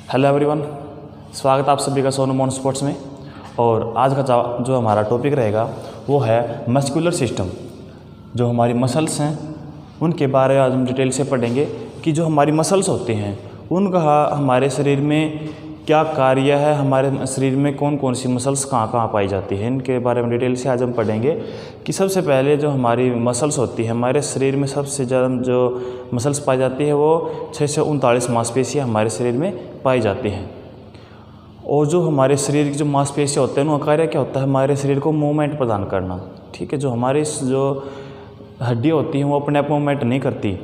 Hello everyone, स्वागत है आप सभी का सोनू मोन स्पोर्ट्स में। और आज का जो हमारा टॉपिक रहेगा वो है मस्कुलर सिस्टम। जो हमारी मसल्स हैं उनके बारे में आज हम डिटेल से पढ़ेंगे कि जो हमारी मसल्स होती हैं उनका हमारे शरीर में क्या कार्य है, हमारे शरीर में कौन कौन सी मसल्स कहाँ कहाँ पाई जाती हैं, इनके बारे में डिटेल से आज हम पढ़ेंगे। कि सबसे पहले जो हमारी मसल्स होती है, हमारे शरीर में सबसे ज़्यादा जो मसल्स पाई जाती है वो 6 से 39 मांसपेशियाँ हमारे शरीर में पाई जाती हैं। और जो हमारे शरीर की जो मांसपेशियाँ होते हैं उनका कार्य क्या होता है, हमारे शरीर को मूवमेंट प्रदान करना। ठीक है, जो हमारी जो हड्डी होती हैं वो अपने आप मूवमेंट नहीं करती,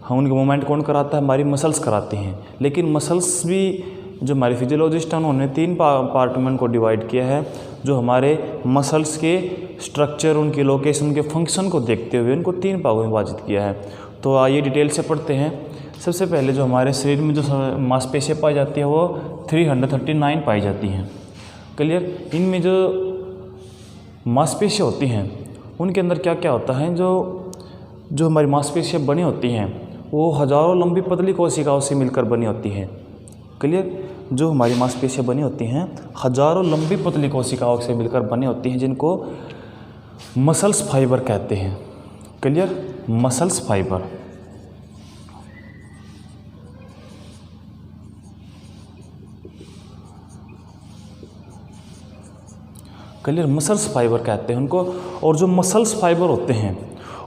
हम उनकी मूवमेंट कौन कराता है, हमारी मसल्स कराती हैं। लेकिन मसल्स भी जो हमारे फिजियोलॉजिस्ट हैं उन्होंने 3 पार्ट में उनको डिवाइड किया है। जो हमारे मसल्स के स्ट्रक्चर, उनकी लोकेशन, उनके फंक्शन को देखते हुए उनको 3 भागों में विभाजित किया है। तो आइए डिटेल से पढ़ते हैं। सबसे पहले जो हमारे शरीर में जो मांसपेशियाँ पाई जाती है वो 339 पाई जाती हैं। क्लियर। इनमें जो मांसपेशियाँ होती हैं उनके अंदर क्या क्या होता है, जो हमारी मांसपेशियाँ बनी होती हैं वो हज़ारों लंबी पतली कोशिकाओं से मिलकर बनी होती हैं। क्लियर। जो हमारी मांसपेशियाँ बनी होती हैं हज़ारों लंबी पतली कोशिकाओं से मिलकर बनी होती हैं, जिनको मसल्स फाइबर कहते हैं। Clear. Muscles fibre. Clear. Muscles fibre कहते हैं उनको। और जो मसल्स फाइबर होते हैं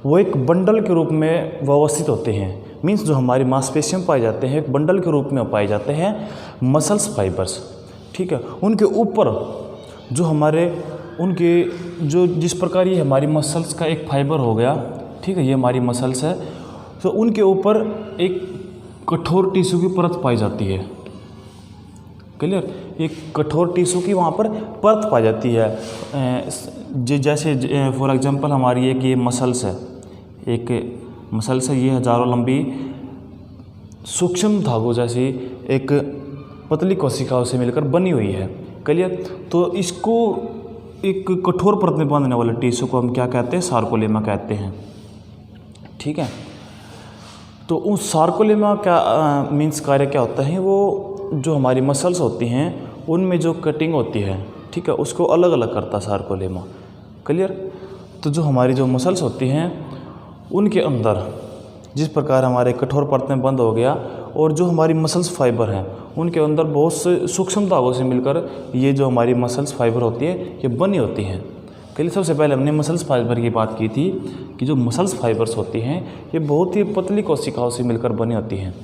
वो एक बंडल के रूप में व्यवस्थित होते हैं। मीन्स जो हमारी मांसपेशियाँ पाए जाते हैं एक बंडल के रूप में पाए जाते हैं मसल्स फाइबर्स। ठीक है। उनके ऊपर जो हमारे उनके जो जिस प्रकार ये हमारी मसल्स का एक फाइबर हो गया, ठीक है, ये हमारी मसल्स है, तो उनके ऊपर एक कठोर टिश्यू की परत पाई जाती है। क्लियर। एक कठोर टिश्यू की वहाँ पर परत पाई जाती है। जैसे फॉर एग्जांपल हमारी एक ये मसल्स है, एक मसल्स है, ये हज़ारों लंबी सूक्ष्म धागों जैसी एक पतली कोशिकाओं से मिलकर बनी हुई है। क्लियर। तो इसको एक कठोर परत में बांधने वाले टिश्यू को हम क्या कहते हैं, सार्कोलेमा कहते हैं। ठीक है। तो उस सार्कोलेमा का मीन्स कार्य क्या होता है, वो जो हमारी मसल्स होती हैं उनमें जो कटिंग होती है, ठीक है, उसको अलग अलग करता है सार्कोलेमा। क्लियर। तो जो हमारी जो मसल्स होती हैं उनके अंदर जिस प्रकार हमारे कठोर परत में बंद हो गया, और जो हमारी मसल्स फाइबर हैं उनके अंदर बहुत से सूक्ष्म धागों से मिलकर ये जो हमारी मसल्स फाइबर होती है ये बनी होती हैं। क्लियर। सबसे पहले हमने मसल्स फाइबर की बात की थी कि जो मसल्स फाइबर्स होती हैं ये बहुत ही पतली कोशिकाओं से मिलकर बनी होती हैं,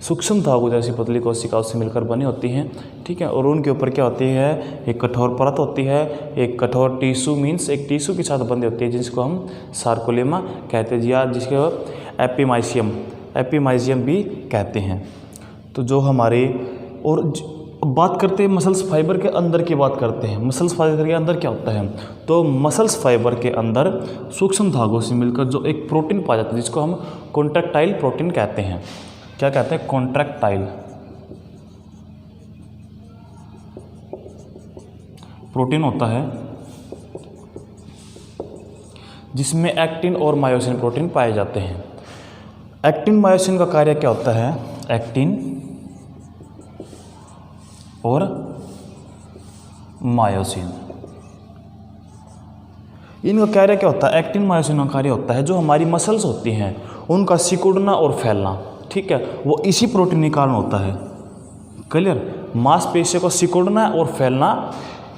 सूक्ष्म धागों जैसी पतली कोशिकाओं से मिलकर बनी होती हैं। ठीक है। और उनके ऊपर क्या होती है, एक कठोर परत होती है, एक कठोर टिश्यू मीन्स एक टिश्यू के साथ बंधी होती है जिसको हम सार्कोलेमा कहते हैं, या जिसको एपिमाइजियम भी कहते हैं। तो जो हमारे और बात करते हैं मसल्स फाइबर के अंदर की बात करते हैं। मसल्स फाइबर के अंदर क्या होता है, तो मसल्स फाइबर के अंदर सूक्ष्म धागों से मिलकर जो एक प्रोटीन पाया जाता है जिसको हम कॉन्ट्रैक्टाइल प्रोटीन कहते हैं। क्या कहते हैं, कॉन्ट्रैक्टाइल प्रोटीन होता है जिसमें एक्टिन और मायोसिन प्रोटीन पाए जाते हैं। एक्टिन मायोसिन का कार्य क्या होता है, एक्टिन और मायोसिन इनका कार्य क्या होता है, एक्टिन मायोसिन का कार्य होता है जो हमारी मसल्स होती हैं उनका सिकुड़ना और फैलना। ठीक है। वो इसी प्रोटीन के कारण होता है। क्लियर। मांसपेशियों का सिकुड़ना और फैलना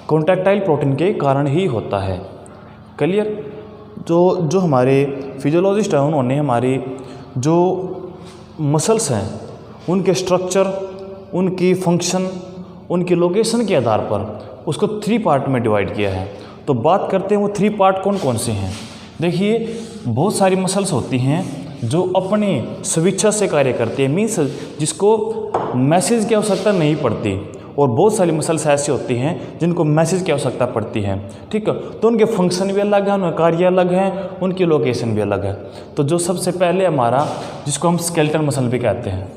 कॉन्ट्रैक्टाइल प्रोटीन के कारण ही होता है। क्लियर। जो हमारे फिजियोलॉजिस्ट हैं उन्होंने हमारी जो मसल्स हैं उनके स्ट्रक्चर, उनकी फंक्शन, उनकी लोकेशन के आधार पर उसको 3 पार्ट में डिवाइड किया है। तो बात करते हैं वो 3 पार्ट कौन कौन से हैं। देखिए, बहुत सारी मसल्स होती हैं जो अपनी स्वेच्छा से कार्य करती है, मीन्स जिसको मैसेज की आवश्यकता नहीं पड़ती, और बहुत सारी मसल्स ऐसी होती हैं जिनको मैसेज की आवश्यकता पड़ती है। ठीक है। तो उनके फंक्शन भी अलग हैं, उनके कार्य अलग हैं, उनकी लोकेशन भी अलग है। तो जो सबसे पहले हमारा जिसको हम स्केलेटल मसल भी कहते हैं,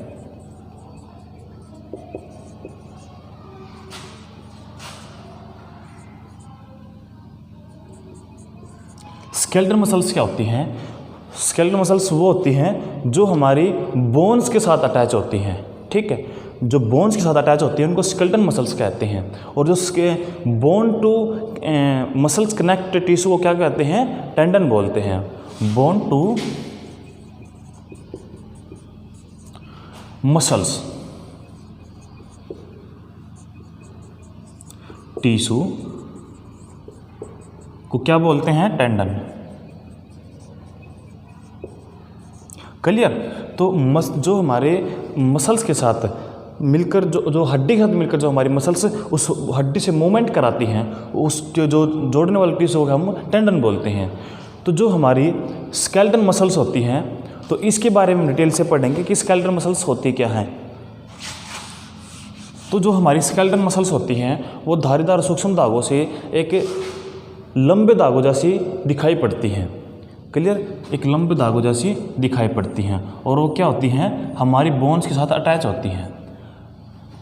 स्केलेटल मसल्स क्या होती हैं, स्केलेटल मसल्स वो होती हैं जो हमारी बोन्स के साथ अटैच होती हैं। ठीक है। जो बोन्स के साथ अटैच होती है उनको स्केलेटन मसल्स कहते हैं, और जो उसके bone to muscles connect tissue को क्या कहते हैं, टेंडन बोलते हैं। बोन टू मसल्स टिश्यू को क्या बोलते हैं, टेंडन। क्लियर। तो जो हमारे मसल्स के साथ मिलकर जो हड्डी के साथ मिलकर जो हमारी मसल्स उस हड्डी से मूवमेंट कराती हैं, उस जो जोड़ने वाली टिश्यू को हम टेंडन बोलते हैं। तो जो हमारी स्केलेटन मसल्स होती हैं, तो इसके बारे में डिटेल से पढ़ेंगे कि स्केलेटन मसल्स होती क्या हैं। तो जो हमारी स्केलेटन मसल्स होती हैं वो धारीदार सूक्ष्म धागों से एक लंबे धागों जैसी दिखाई पड़ती हैं। क्लियर। एक लंबे धागों जैसी दिखाई पड़ती हैं, और वो क्या होती हैं, हमारी बोन्स के साथ अटैच होती हैं।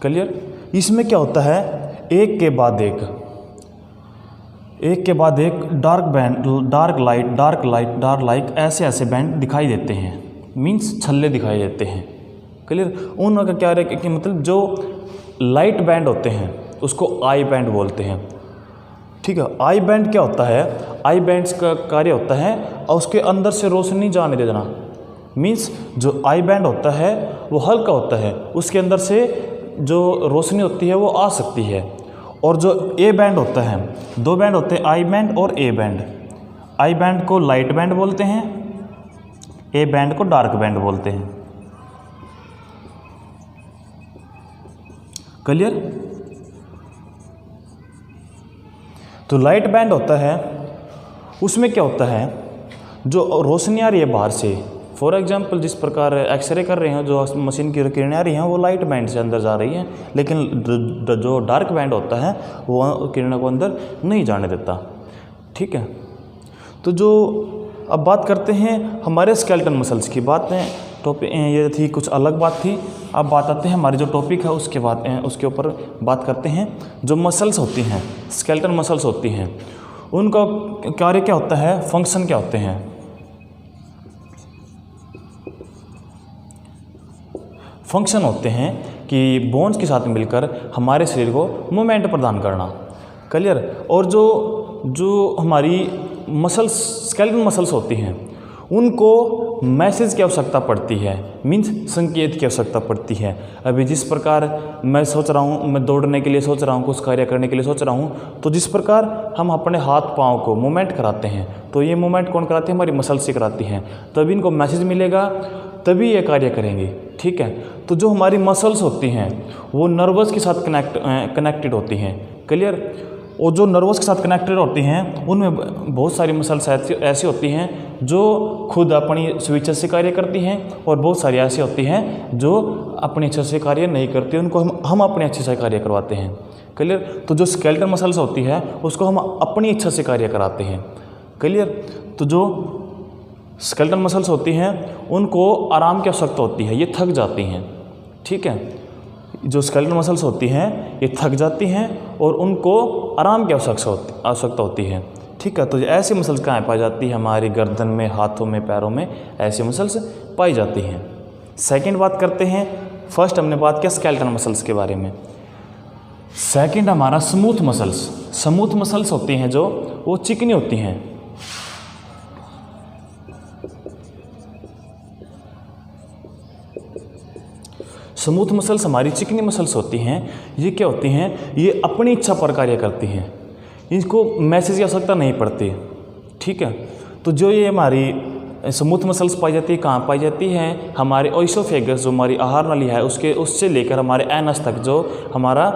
क्लियर। इसमें क्या होता है, एक के बाद एक डार्क बैंड, डार्क लाइट ऐसे बैंड दिखाई देते हैं, मीन्स छल्ले दिखाई देते हैं। क्लियर। उनका क्या है कि मतलब जो लाइट बैंड होते हैं उसको आई बैंड बोलते हैं। ठीक है। आई बैंड क्या होता है, आई बैंड्स का कार्य होता है और उसके अंदर से रोशनी जाने दे देना। मीन्स जो आई बैंड होता है वो हल्का होता है, उसके अंदर से जो रोशनी होती है वो आ सकती है। और जो ए बैंड होता है, दो बैंड होते हैं, आई बैंड और ए बैंड। आई बैंड को लाइट बैंड बोलते हैं, ए बैंड को डार्क बैंड बोलते हैं। क्लियर। तो लाइट बैंड होता है, उसमें क्या होता है, जो रोशनी आ रही है बाहर से, फॉर एग्जांपल जिस प्रकार एक्सरे कर रहे हैं, जो मशीन की किरणें आ रही हैं वो लाइट बैंड से अंदर जा रही हैं, लेकिन जो डार्क बैंड होता है वो किरणों को अंदर नहीं जाने देता। ठीक है। तो जो अब बात करते हैं हमारे स्केलेटन मसल्स की। बातें टॉपिक ये थी, कुछ अलग बात थी। अब बात आते हैं हमारी जो टॉपिक है उसके ऊपर बात करते हैं। जो मसल्स होती हैं, स्केलेटन मसल्स होती हैं, उनका कार्य क्या होता है, फंक्शन क्या होते हैं। फंक्शन होते हैं कि बोन्स के साथ मिलकर हमारे शरीर को मूवमेंट प्रदान करना। क्लियर। और जो हमारी मसल्स, स्केलेटन मसल्स होती हैं, उनको मैसेज की आवश्यकता पड़ती है, मीन्स संकेत की आवश्यकता पड़ती है। अभी जिस प्रकार मैं सोच रहा हूँ, मैं दौड़ने के लिए सोच रहा हूँ, कुछ कार्य करने के लिए सोच रहा हूँ, तो जिस प्रकार हम अपने हाथ पाँव को मूवमेंट कराते हैं, तो ये मूवमेंट कौन कराती है, हमारी मसल्स से कराती हैं। तभी इनको मैसेज मिलेगा, तभी ये कार्य करेंगे। ठीक है। तो जो हमारी मसल्स होती हैं वो नर्वस के साथ कनेक्टेड होती हैं। क्लियर। और जो नर्वस के साथ कनेक्टेड होती हैं उनमें बहुत सारी मसल्स ऐसी होती हैं जो खुद अपनी स्वेच्छा से कार्य करती हैं, और बहुत सारी ऐसी होती हैं जो अपनी इच्छा से कार्य नहीं करती, उनको हम अपनी इच्छा से कार्य करवाते हैं। क्लियर। तो जो स्केलेटन मसल्स होती है उसको हम अपनी इच्छा से कार्य कराते हैं। क्लियर। तो जो स्केलेटन मसल्स होती हैं उनको आराम की आवश्यकता होती है, ये थक जाती हैं। ठीक है। जो स्केलेटन मसल्स होती हैं ये थक जाती हैं और उनको आराम की आवश्यकता होती है। ठीक है। तो ऐसी मसल्स कहाँ पाई जाती है, हमारी गर्दन में, हाथों में, पैरों में ऐसी मसल्स पाई जाती हैं। सेकंड बात करते हैं, फर्स्ट हमने बात किया स्केलेटन मसल्स के बारे में। सेकंड हमारा स्मूथ मसल्स। स्मूथ मसल्स होती हैं जो वो चिकनी होती हैं। स्मूथ मसल्स हमारी चिकनी मसल्स होती हैं। ये क्या होती हैं, ये अपनी इच्छा पर कार्य करती हैं, इनको मैसेज की आवश्यकता नहीं पड़ती। ठीक है। तो जो ये हमारी स्मूथ मसल्स पाई जाती है, कहाँ पाई जाती हैं, हमारे ओइसोफेगस, जो हमारी आहार नली है उससे लेकर हमारे एनस तक, जो हमारा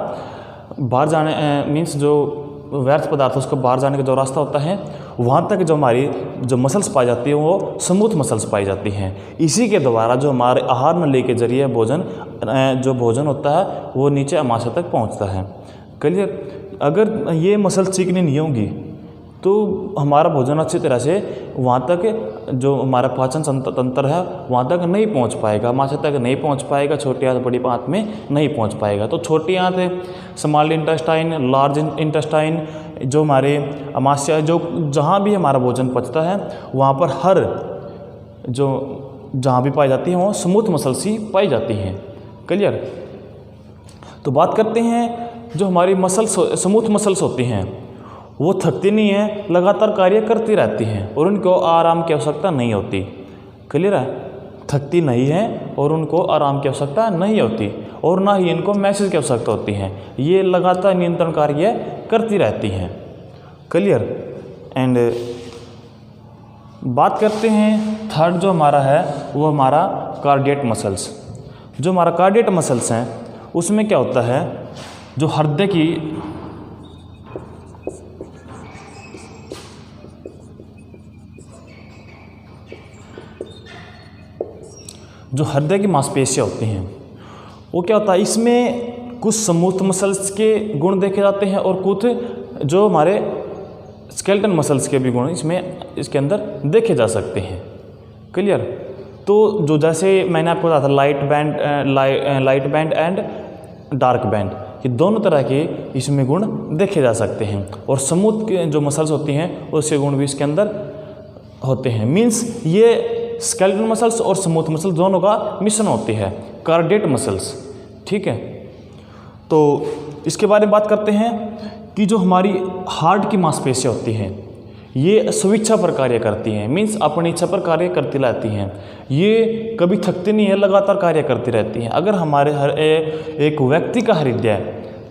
बाहर जाने मीन्स जो व्यर्थ पदार्थ उसको बाहर जाने का जो रास्ता होता है, वहाँ तक जो हमारी जो मसल्स पाई जाती है वो स्मूथ मसल्स पाई जाती हैं। इसी के द्वारा जो हमारे आहार नली के जरिए भोजन होता है वो नीचे आमाशय तक पहुँचता है। क्लियर। अगर ये मसल्स चिकनी नहीं होंगी तो हमारा भोजन अच्छी तरह से वहाँ तक, जो हमारा पाचन तंत्र है वहाँ तक नहीं पहुँच पाएगा, आमाशय तक नहीं पहुँच पाएगा, छोटी आंत बड़ी आंत में नहीं पहुँच पाएगा। तो छोटी आंत, स्मॉल इंटेस्टाइन, लार्ज इंटेस्टाइन, जो हमारे आमाशय, जो जहाँ भी हमारा भोजन पचता है वहाँ पर जहाँ भी पाई जाती है वो स्मूथ मसल्स ही पाई जाती हैं। क्लियर। तो बात करते हैं जो हमारी मसल्स स्मूथ मसल्स होती हैं वो थकती नहीं है, लगातार कार्य करती रहती हैं और उनको आराम की आवश्यकता नहीं होती। क्लियर है? थकती नहीं है और उनको आराम की आवश्यकता नहीं होती और ना ही इनको मैसेज की आवश्यकता होती है। ये लगातार नियंत्रण कार्य करती रहती हैं। क्लियर? एंड बात करते हैं थर्ड जो हमारा है वो हमारा कार्डियक मसल्स। जो हमारा कार्डियक मसल्स हैं उसमें क्या होता है, जो हृदय की मांसपेशियाँ होती हैं वो क्या होता है, इसमें कुछ स्मूथ मसल्स के गुण देखे जाते हैं और कुछ जो हमारे स्केलेटन मसल्स के भी गुण इसके अंदर देखे जा सकते हैं। क्लियर? तो जो जैसे मैंने आपको बताया था light band and dark band, ये दोनों तरह के इसमें गुण देखे जा सकते हैं और स्मूथ के जो मसल्स होती हैं उसके गुण भी इसके अंदर होते हैं। मीन्स ये स्केलेटन मसल्स और स्मूथ मसल्स दोनों का मिश्रण होती है, कार्डियक मसल्स। ठीक है, तो इसके बारे में बात करते हैं कि जो हमारी हार्ट की मांसपेशियाँ होती हैं ये स्वेच्छा पर कार्य करती हैं, मीन्स अपनी इच्छा पर कार्य करती रहती हैं। ये कभी थकती नहीं है, लगातार कार्य करती रहती हैं। अगर हमारे एक व्यक्ति का हृदय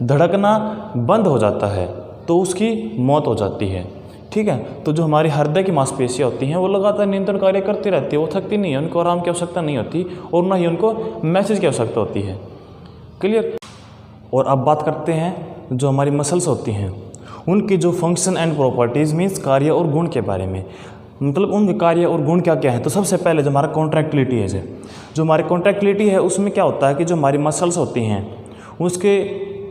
धड़कना बंद हो जाता है तो उसकी मौत हो जाती है। ठीक है, तो जो हमारी हृदय की मांसपेशियाँ होती हैं वो लगातार नियंत्रण कार्य करती रहती है, वो थकती नहीं है, उनको आराम की आवश्यकता नहीं होती और ना ही उनको मैसेज की आवश्यकता होती है। क्लियर? और अब बात करते हैं जो हमारी मसल्स होती हैं उनकी जो फंक्शन एंड प्रॉपर्टीज़ मीन्स कार्य और गुण के बारे में, मतलब उनके कार्य और गुण क्या क्या है। तो सबसे पहले जो हमारा कॉन्ट्रैक्टिलिटी है, जो हमारी कॉन्ट्रैक्टिलिटी है उसमें क्या होता है कि जो हमारी मसल्स होती हैं उसके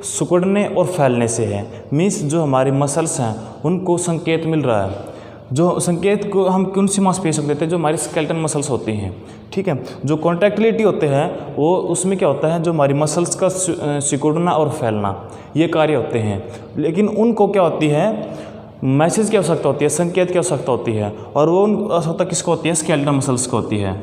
सिकुड़ने और फैलने से है। मीन्स जो हमारी मसल्स हैं उनको संकेत मिल रहा है, जो संकेत को हम कौन सी मांसपेशियों को देते हैं, जो हमारी स्केलेटन मसल्स होती हैं। ठीक है, जो कॉन्ट्रैक्टिलिटी होते हैं वो उसमें क्या होता है, जो हमारी मसल्स का सिकुड़ना और फैलना ये कार्य होते हैं। लेकिन उनको क्या होती है, मैसेज की आवश्यकता होती है, संकेत की आवश्यकता होती है और वो आवश्यकता किसको होती है, स्केलेटन मसल्स को होती है।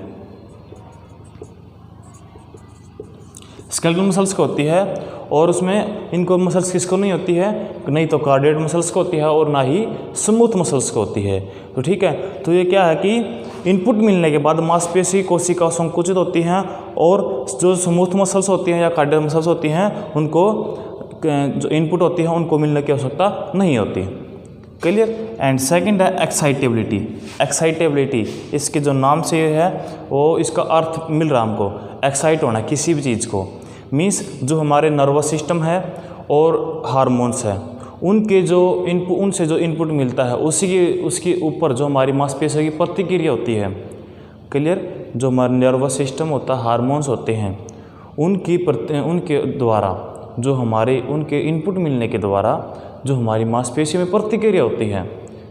स्केलेटन मसल्स को होती है और उसमें इनको मसल्स किसको नहीं होती है, नहीं तो कार्डियक मसल्स को होती है और ना ही स्मूथ मसल्स को होती है। तो ठीक है, तो ये क्या है कि इनपुट मिलने के बाद मांसपेशी कोशिका संकुचित होती हैं और जो स्मूथ मसल्स होती हैं या कार्डियक मसल्स होती हैं उनको जो इनपुट होती है उनको मिलने की आवश्यकता नहीं होती। क्लियर? एंड सेकंड है एक्साइटेबिलिटी। एक्साइटेबिलिटी इसके जो नाम से है वो इसका अर्थ मिल रहा हमको, एक्साइट होना किसी भी चीज़ को। मीन्स जो हमारे नर्वस सिस्टम है और हार्मोन्स है उनके जो उनसे जो इनपुट मिलता है उसके ऊपर जो हमारी मांसपेशियों की प्रतिक्रिया होती है। क्लियर? जो हमारा नर्वस सिस्टम होता है, हार्मोन्स होते हैं, उनके द्वारा जो हमारे उनके इनपुट मिलने के द्वारा जो हमारी मांसपेशियों में प्रतिक्रिया होती है,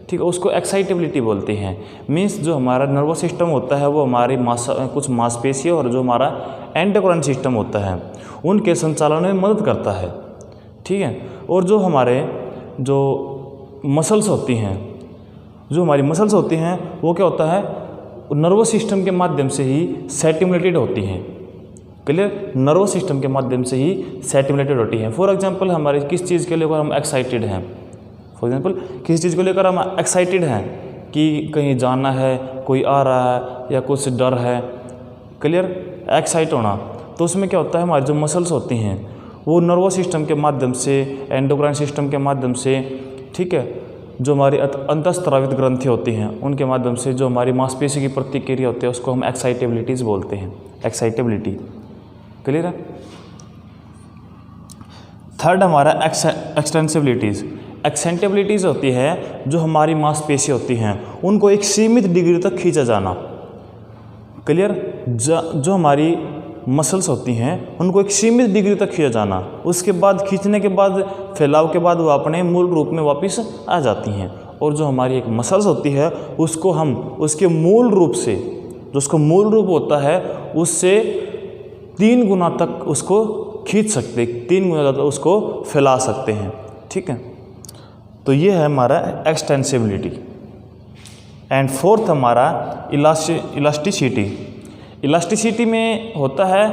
ठीक है, उसको एक्साइटेबिलिटी बोलते हैं। मीन्स जो हमारा नर्वस सिस्टम होता है वो हमारी कुछ मांसपेशियों और जो हमारा एंडोक्राइन सिस्टम होता है उनके संचालन में मदद करता है। ठीक है, और जो हमारे जो मसल्स होती हैं, जो हमारी मसल्स होती हैं वो क्या होता है, नर्वस सिस्टम के माध्यम से ही स्टिमुलेटेड होती हैं। क्लियर? नर्वस सिस्टम के माध्यम से ही स्टिमुलेटेड होती हैं। फॉर एग्जांपल हमारे किस चीज़ के लेकर हम एक्साइटेड हैं, फॉर एग्जांपल किसी चीज़ को लेकर हम एक्साइटेड हैं कि कहीं जाना है, कोई आ रहा है या कुछ डर है। क्लियर? एक्साइट होना, तो उसमें क्या होता है, हमारी जो मसल्स होती हैं वो नर्वस सिस्टम के माध्यम से, एंडोक्राइन सिस्टम के माध्यम से, ठीक है, जो हमारी अंतःस्रावित ग्रंथि होती हैं उनके माध्यम से जो हमारी मांसपेशी की प्रतिक्रिया होती है उसको हम एक्साइटेबिलिटीज़ बोलते हैं, एक्साइटेबिलिटी। क्लियर है? थर्ड हमारा एक्सटेंसिबिलिटीज़। एक्सेंटेबिलिटीज़ होती है जो हमारी मांसपेशी होती हैं उनको एक सीमित डिग्री तक खींचा जाना। क्लियर? जो हमारी मसल्स होती हैं उनको एक सीमित डिग्री तक खींचा जाना, उसके बाद खींचने के बाद फैलाव के बाद वो अपने मूल रूप में वापस आ जाती हैं। और जो हमारी एक मसल्स होती है उसको हम उसके मूल रूप से, जो उसको मूल रूप होता है उससे 3 गुना तक उसको खींच सकते, 3 गुना ज़्यादा उसको फैला सकते हैं। ठीक है, तो ये है हमारा एक्सटेंसिबिलिटी। एंड फोर्थ हमारा इलास्टिसिटी। इलास्टिसिटी में होता है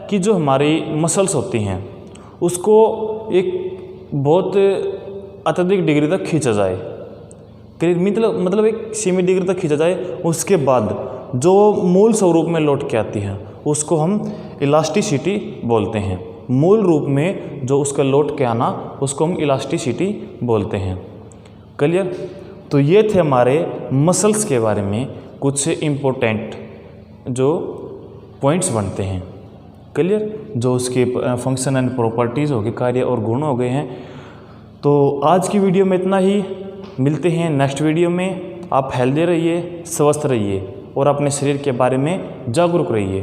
कि जो हमारी मसल्स होती हैं उसको एक बहुत अत्यधिक डिग्री तक खींचा जाए, मतलब एक सीमित डिग्री तक खींचा जाए, उसके बाद जो मूल स्वरूप में लौट के आती है उसको हम इलास्टिसिटी बोलते हैं। मूल रूप में जो उसका लौट के आना उसको हम इलास्टिसिटी बोलते हैं। क्लियर? तो ये थे हमारे मसल्स के बारे में कुछ इम्पोर्टेंट जो पॉइंट्स बनते हैं। क्लियर? जो उसके फंक्शन एंड प्रॉपर्टीज़ हो गए, कार्य और गुण हो गए हैं। तो आज की वीडियो में इतना ही, मिलते हैं नेक्स्ट वीडियो में। आप हेल्दी रहिए, स्वस्थ रहिए और अपने शरीर के बारे में जागरूक रहिए।